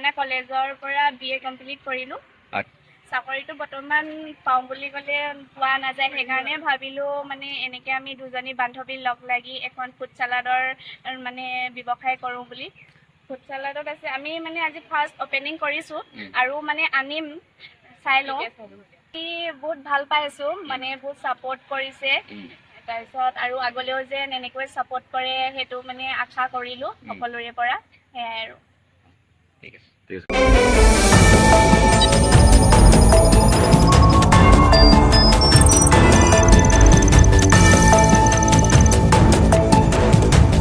খানা কলেজৰ পৰা BA কমপ্লিট কৰিলোঁ। চাকৰিটো বৰ্তমান পাওঁ বুলি ক'লে পোৱা নাযায়, সেইকাৰণে ভাবিলোঁ মানে এনেকৈ আমি দুজনী বান্ধৱী লগ লাগি এখন ফুড চালাডৰ মানে ব্যৱসায় কৰোঁ বুলি। ফুড চালাডত আছে আমি মানে আজি ফাৰ্ষ্ট অপেনিং কৰিছোঁ আৰু মানে আনিম, চাই লওঁ। বহুত ভাল পাইছোঁ, মানে বহুত ছাপোৰ্ট কৰিছে। তাৰপিছত আৰু আগলৈও যেন এনেকৈ ছাপোৰ্ট কৰে সেইটো মানে আশা কৰিলোঁ সকলোৰে পৰা, সেয়াই আৰু। ঠিক আছে।